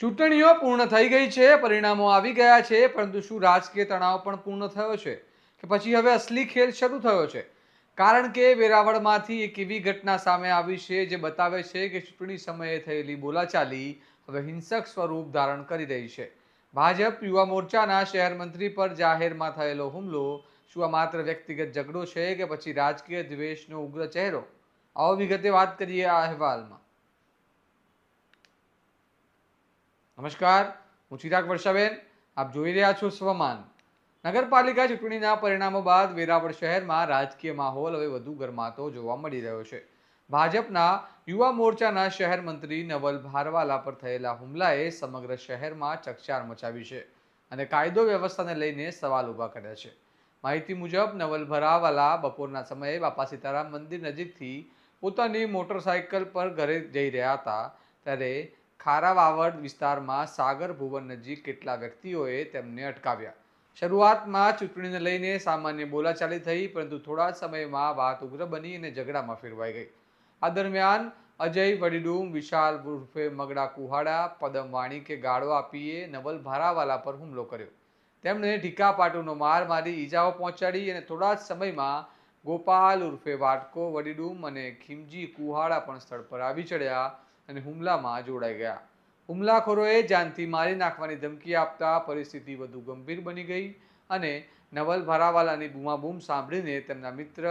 ચૂંટણીઓ પૂર્ણ થઈ ગઈ છે, પરિણામો આવી ગયા છે, પરંતુ શું રાજકીય તણાવ પણ પૂર્ણ થયો છે કે પછી હવે અસલી ખેલ શરૂ થયો છે? કારણ કે વેરાવળમાંથી એક એવી ઘટના સામે આવી છે જે બતાવે છે કે ચૂંટણી સમયે થયેલી બોલાચાલી હવે હિંસક સ્વરૂપ ધારણ કરી રહી છે. ભાજપ યુવા મોરચાના શહેર મંત્રી પર જાહેરમાં થયેલો હુમલો શું આ માત્ર વ્યક્તિગત ઝઘડો છે કે પછી રાજકીય દ્વેષનો ઉગ્ર ચહેરો? આવો વિગતે વાત કરીએ આ અહેવાલમાં. નમસ્કાર, હું ચિરાગ વર્ષાબેન. આપ જોઈ રહ્યા છો સ્વમાન. નગરપાલિકા ચૂંટણીના પરિણામો બાદ વેરાવળ શહેરમાં રાજકીય માહોલ હવે વધુ ગરમાતો જોવા મળી રહ્યો છે. ભાજપના યુવા મોરચાના શહેર મંત્રી નવલ ભારવાલા પર થયેલા હુમલાએ સમગ્ર શહેરમાં ચકચાર મચાવી છે અને કાયદો વ્યવસ્થાને લઈને સવાલ ઊભા કર્યા છે. માહિતી મુજબ નવલ ભરાવાલા બપોરના સમયે બાપા સીતારામ મંદિર નજીકથી પોતાની મોટરસાયકલ પર ઘરે જઈ રહ્યા હતા, ત્યારે ખારાવાવડ વિસ્તારમાં સાગર ભુવન નજીક કેટલા વ્યક્તિઓએ તેમને અટકાવ્યા. શરૂઆતમાં ચૂંટણીને લઈને સામાન્ય બોલાચાલી થઈ, પરંતુ થોડા સમયમાં વાત ઉગ્ર બની અને ઝઘડામાં ફેરવાઈ ગઈ. આ દરમિયાન અજય વડીડુમ, વિશાલ ઉર્ફે મગડા કુહાડા, પદમ વાણીકે ગાળો આપીએ નવલ ભારાવાલા પર હુમલો કર્યો. તેમણે ઢીકા પાટુનો માર મારી ઈજાઓ પહોંચાડી અને થોડા જ સમયમાં ગોપાલ ઉર્ફે વાટકો વડીડુમ અને ખીમજી કુહાડા પણ સ્થળ પર આવી ચડ્યા અને હુમલામાં જોડાઈ ગયા. હુમલાખોરોએ જાનથી મારી નાખવાની ધમકી આપતા પરિસ્થિતિ વધુ ગંભીર બની ગઈ અને નવલ ભરાવાલાની બૂમાબૂમ સાંભળીને તેમના મિત્ર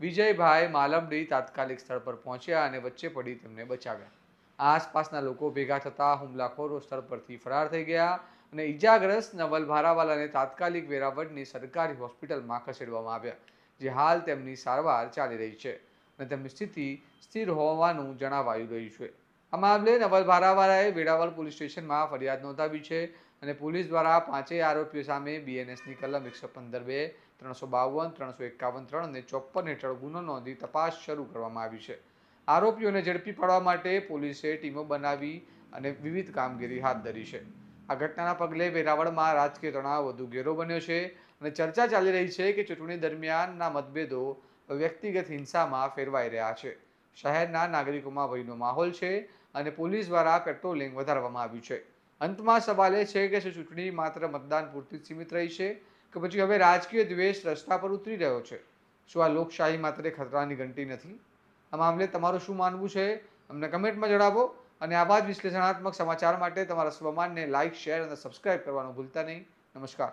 વિજયભાઈ માલમડી તાત્કાલિક સ્થળ પર પહોંચ્યા અને વચ્ચે પડી તેમને બચાવ્યા. આસપાસના લોકો ભેગા થતા હુમલાખોરો સ્થળ પરથી ફરાર થઈ ગયા અને ઈજાગ્રસ્ત નવલ ભારાવાલાને તાત્કાલિક વેરાવળની સરકારી હોસ્પિટલમાં ખસેડવામાં આવ્યા, જે હાલ તેમની સારવાર ચાલી રહી છે અને તેમની સ્થિતિ સ્થિર હોવાનું જણાવાયું રહ્યું છે. આ મામલે નવલ ભારાવાલાએ વેરાવળ પોલીસ સ્ટેશનમાં ફરિયાદ નોંધાવી છે અને પોલીસ દ્વારા પાંચેય આરોપીઓ સામે બીએનએસની કલમ 115(2), 352, 351(3) અને 54 હેઠળ ગુનો નોંધી તપાસ શરૂ કરવામાં આવી છે. આરોપીઓને ઝડપી પાડવા માટે પોલીસે ટીમો બનાવી અને વિવિધ કામગીરી હાથ ધરી છે. આ ઘટનાના પગલે વેરાવળમાં રાજકીય તણાવ વધુ ઘેરો બન્યો છે અને ચર્ચા ચાલી રહી છે કે ચૂંટણી દરમિયાનના મતભેદો વ્યક્તિગત હિંસામાં ફેરવાઈ રહ્યા છે. શહેરના નાગરિકોમાં ભયનો માહોલ છે અને પોલીસ દ્વારા પેટ્રોલિંગ વધારવામાં આવ્યું છે. અંતમાં સવાલ એ છે કે શું ચૂંટણી માત્ર મતદાન પૂરતી સીમિત રહી છે કે પછી હવે રાજકીય દ્વેષ રસ્તા પર ઉતરી રહ્યો છે? શું આ લોકશાહી માત્ર ખતરાની ઘંટી નથી? આ મામલે તમારું શું માનવું છે? અમને કમેન્ટમાં જણાવો અને આવા જ વિશ્લેષણાત્મક સમાચાર માટે તમારા સ્વમાનને લાઇક, શેર અને સબસ્ક્રાઇબ કરવાનું ભૂલતા નહીં. નમસ્કાર.